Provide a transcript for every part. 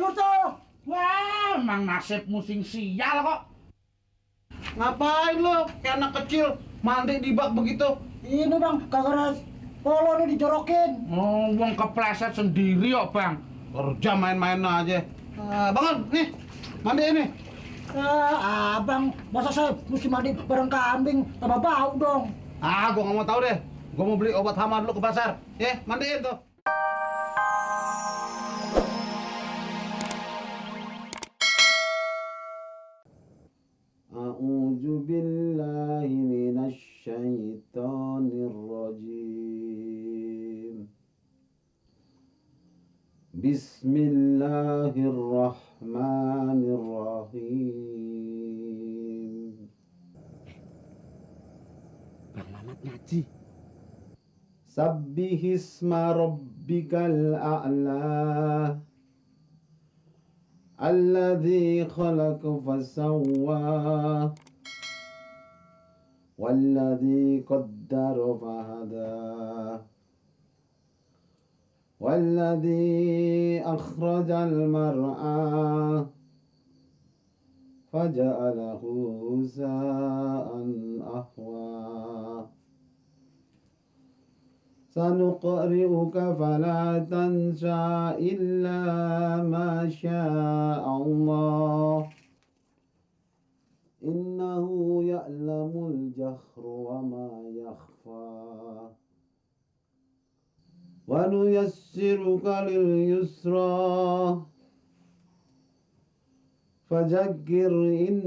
lu tuh? Wah, emang nasib musing sial kok. Ngapain lu kayak anak kecil mandi di bak begitu? Ini bang, kagak polo nih dijorokin. Ngomong kepleset sendiri kok, Bang. Kerja main-main aja. Bangun, nih, mandi ini. Abang, masa saya mesti mandi bareng kambing? Tambah bau dong. Gua nggak mau tahu deh. Gua mau beli obat hama dulu ke pasar. Ya, mandiin tuh. A'udzu billahi minasy syaithanir rajim. Bismillahirrahmanirrahim. Bang Mamat ngaji. Sabbihisma rabbikal a'la. Alladzi khalaqa fasawwa. Walladzi qaddara fahada. Walladzi akhrajal mar'a. Faja'alahu sa'an ahwa. Sanuqri'uka fala tansa illa ma syaa Allah. Innahu ya'lamul jahra wa ma yakhfa. Wa nuyassiruka lil yusra. Fadzakkir in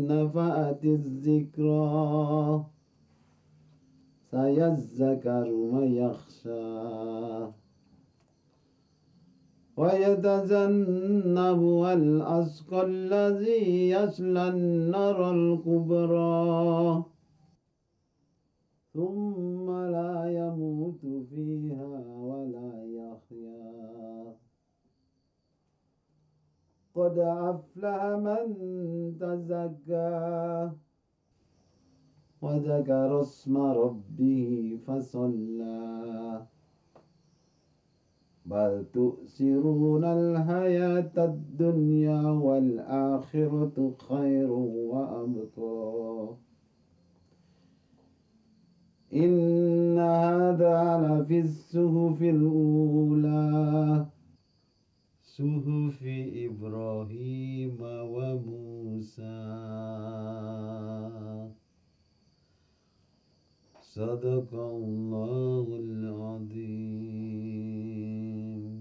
nafa'atiz dzikra. Sayazzakaru man yakhsha. Wa yatazannabu al-asqa alladhi yasla an-naral kubra. Thumma la yamutu fiha wa la yahya. Qad aflaha man tazakka. وذكر اسم ربه فصلى بل تؤثرون الحياة الدنيا والآخرة خير وأبقى إن هذا لفي الصحف الأولى صحف إبراهيم وموسى. Sadaqallahul Azim.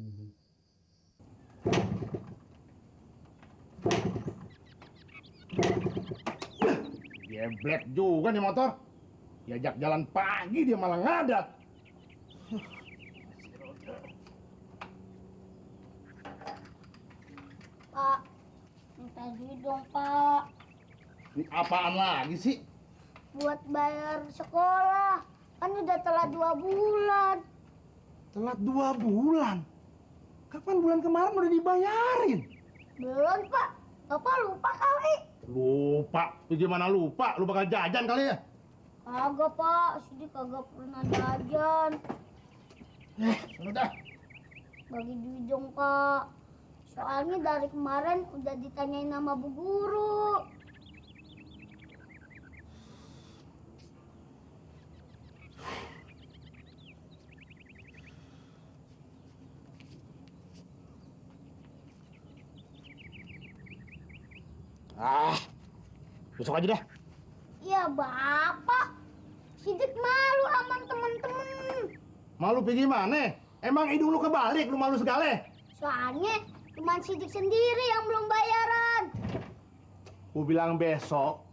Geblek juga nih motor. Diajak jalan pagi dia malah ngadat. Pak, minta duit dong, Pak. Ini apaan lagi sih? Buat bayar sekolah. Kan udah telat 2 bulan. Telat 2 bulan? Kapan bulan kemarin udah dibayarin? Belum, Pak. Bapak lupa kali. Lupa? Gimana lupa? Lu bakal jajan kali ya? Kagak, Pak. Sidi kagak pernah jajan. Sudah. Bagi duit dong, Pak. Soalnya dari kemarin udah ditanyain nama Bu Guru. Besok aja dah. Ya, Bapak. Sidik malu sama temen-temen. Malu pergi mana? Emang hidung lu kebalik, lu malu segala? Soalnya cuma Sidik sendiri yang belum bayaran. Gua bilang besok.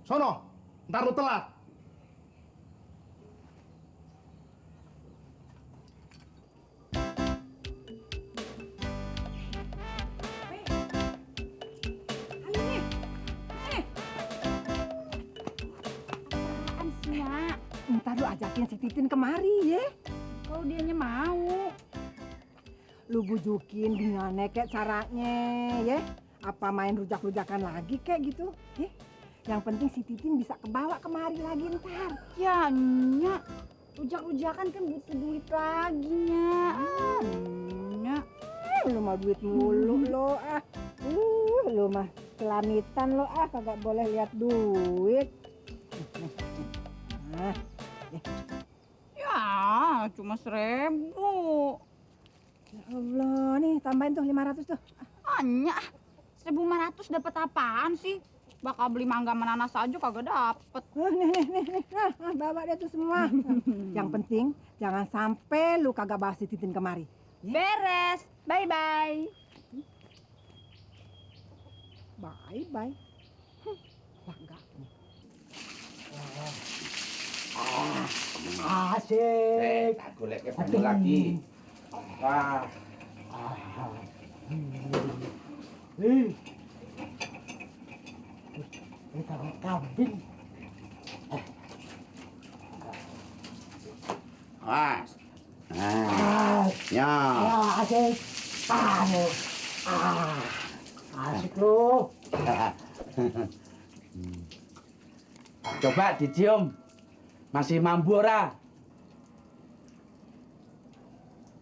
Sono, ntar lu telat. Ntar lu ajakin si Titin kemari ya. Kalau dianya mau. Lu bujukin gimana kayak caranya ya. Apa main rujak-rujakan lagi kayak gitu ya. Yang penting si Titin bisa kebawa kemari lagi ntar. Ya, Nya. Rujak-rujakan kan butuh duit lagi, Nya. Nya. Lu mau duit mulu lo ah. Lu mah kelamitan lo ah, kagak boleh lihat duit. Nah, Ya, cuma 1.000. ya Allah, nih tambahin tuh 500 tuh. Hanya 1.500 dapat apaan sih? Bakal beli mangga sama nanas aja kagak dapet. Nih. Nah, bawa dia tuh semua. Yang penting jangan sampai lu kagak bawa si Titin kemari. Beres. Bye-bye. Bye. Kagak. Asik. Aku lagi ketemu lagi. Wah, Ih. Ini kagak kambing. Mas. Nah, Ah, ya. asik. Anu. Asik lu. Coba dicium. Masih mambu ora?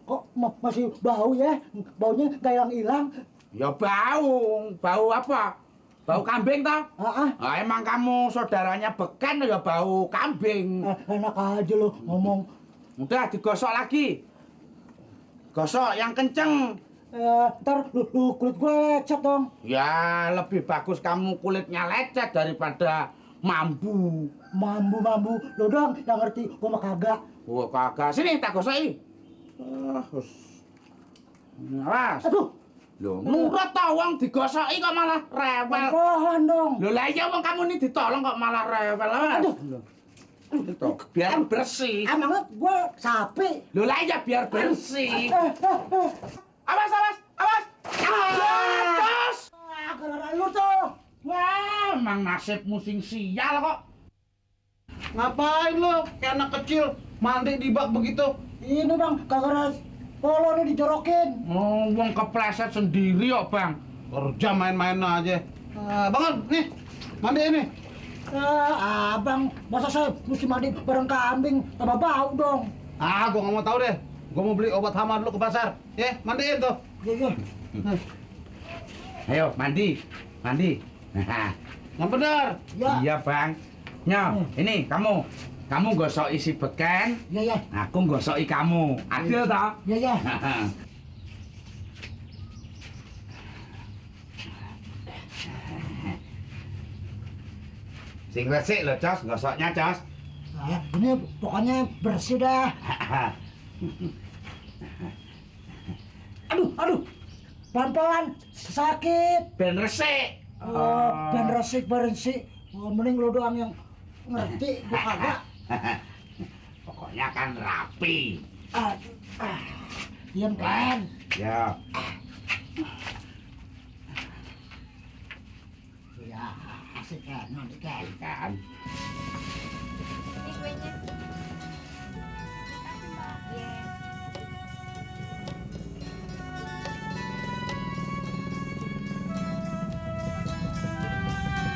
Kok masih bau ya? Baunya nggak hilang-hilang. Ya bau apa? Bau kambing toh? Ah, Ah, emang kamu saudaranya beken ya bau kambing. enak aja lo ngomong. Udah digosok lagi. Gosok yang kenceng. Ntar lu kulit gue lecet dong. Ya lebih bagus kamu kulitnya lecet daripada mambu. Mambu. Lo dong yang ngerti, gue mah kagak. Wah kagak. Sini tak gosoki. Awas. Aduh, Loh, nurut tau wong digosoki kok malah rewel. pohon dong. Loh lah iya wong kamu ini ditolong kok malah rewel. Aduh. Itu biar bersih. Emangnya gue sapi. Loh lah iya biar bersih. Eh. Awas. Awas. Gara-gara lu tuh. Wah, emang nasibmu sing sial kok. Ngapain lo kayak anak kecil mandi di bak begitu? Ini bang, gara-gara polo nih dijorokin. Oh, wong kepleset sendiri kok, Bang. Kerja main-main aja. Bangun, nih, mandi ini. Abang, masa saya mesti mandi bareng kambing? Tambah bau dong. Gua nggak mau tahu deh. Gua mau beli obat hama dulu ke pasar. Ya, mandiin tuh. Iya. Ayo, mandi. Yang benar. Ya. Iya, Bang. Nyo, ini kamu gosok isi beken, Iya. aku gosoki kamu. Adil toh? Iya. Sing resik lho, Cos, gosoknya, Cos. Ini pokoknya bersih dah. Aduh. Pelan-pelan, sakit. Ben resik. Dan bersih. Mending lo doang yang ngerti, gua kagak. Pokoknya kan rapi. Diam kan. Ya. Ya, asik kan, nanti kan. Kan. Ini kuenya. Makasih, Mbak. Iya.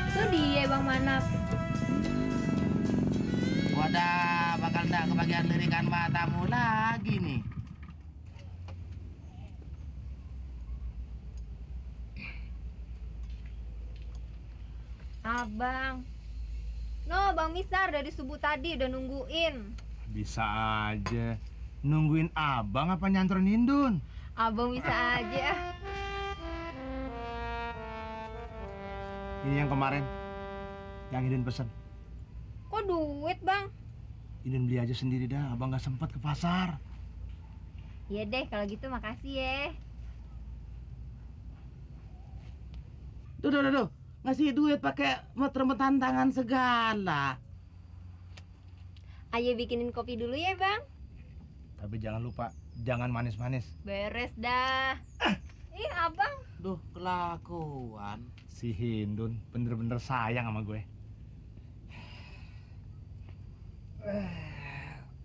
Itu dia Bang Manap. Wadah, bakal ndak kebagian lirikan matamu lagi nih. Abang. No, Bang Misar dari subuh tadi udah nungguin. bisa aja. Nungguin abang apa nyantron Indun? Abang bisa aja. Ini yang kemarin, yang Indun pesen. Kok duit, Bang? Indun beli aja sendiri dah, abang nggak sempat ke pasar. Iya deh, kalau gitu makasih ya. Duh. Ngasih duit pakai muter-muter tangan segala. Ayo bikinin kopi dulu ya, Bang. Tapi jangan lupa, jangan manis-manis. Beres dah. Ih, Abang. Duh, kelakuan. Si Hindun bener-bener sayang sama gue.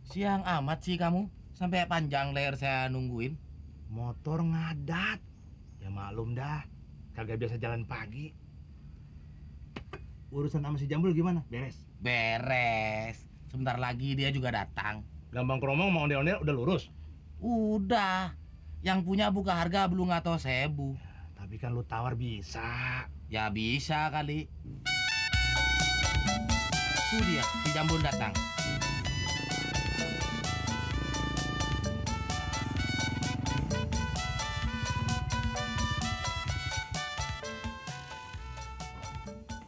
Siang amat sih kamu. Sampai panjang leher saya nungguin. Motor ngadat. Ya maklum dah, kagak biasa jalan pagi. Urusan sama si Jambul gimana? Beres? Beres. Sebentar lagi dia juga datang. Gampang keromong mau ondel-ondel udah lurus. Udah. Yang punya buka harga belum atau 1000. Tapi kan lu tawar bisa. Ya bisa kali. Itu dia, si Jambul datang.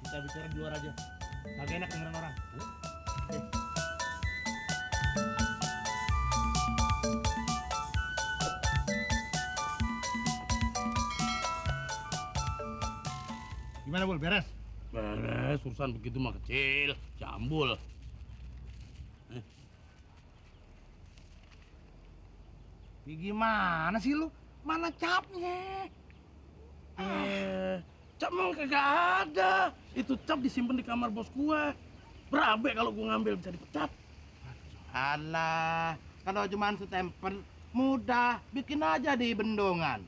Kita bicara di luar aja. Kagak enak dengerin orang. Gimana, Bul? Beres? Beres, urusan begitu mah kecil. Jambul. Gimana sih lu? Mana capnya? Cap memang kagak ada. Itu cap disimpan di kamar bos gua. Berabe kalau gua ngambil bisa dipecat. Alah, kalau cuma stempel mudah, bikin aja di bendungan.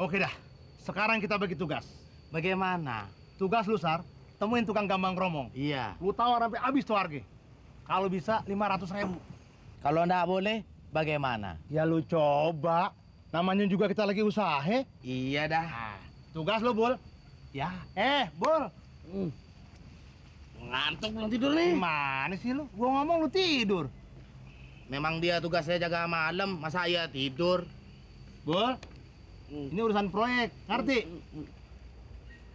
Oke dah, sekarang kita bagi tugas. Bagaimana? Tugas lu, Sar, temuin tukang gambang kromong. Iya. Lu tawar sampai habis tuh harga. Kalau bisa 500.000. Kalau ndak boleh, bagaimana? Ya lu coba. Namanya juga kita lagi usaha. Iya dah. Tugas lu, Bul. Ya. Bul. Ngantuk belum tidur nih. Gimana sih lu? Gua ngomong lu tidur. Memang dia tugasnya jaga malam, masa iya tidur? Bul. Ini urusan proyek, ngerti?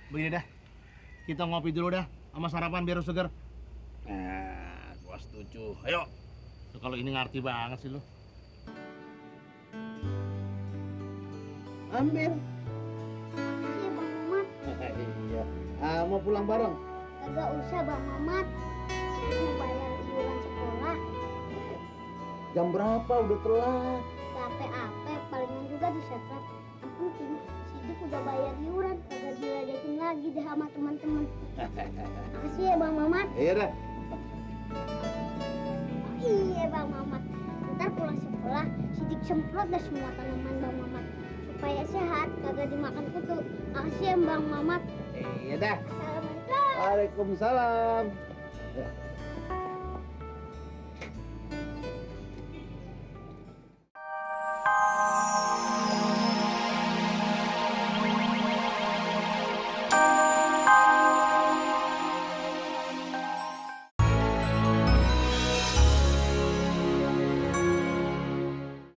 Begini dah. Kita ngopi dulu dah sama sarapan biar seger. Gua setuju. Ayo. Tuh, kalau ini ngerti banget sih lu. Ambil. Makasih Bang Mamat. Iya. Mau pulang bareng? Kagak usah Bang Mamat. Saya mau bayar iuran sekolah. Jam berapa? Udah telat. Gak apa-apa, palingan juga disetrap. Yang penting, Sidik udah bayar iuran. Kagak diledekin lagi deh sama teman-teman. Makasih ya Bang Mamat. Iya dah. Oh iya Bang Mamat. Ntar pulang sekolah, Sidik semprot dah semua tanaman Bang Mamat. Supaya sehat, kagak dimakan kutu. Makasih ya Bang Mamat. Iya dah. Assalamualaikum. Waalaikumsalam.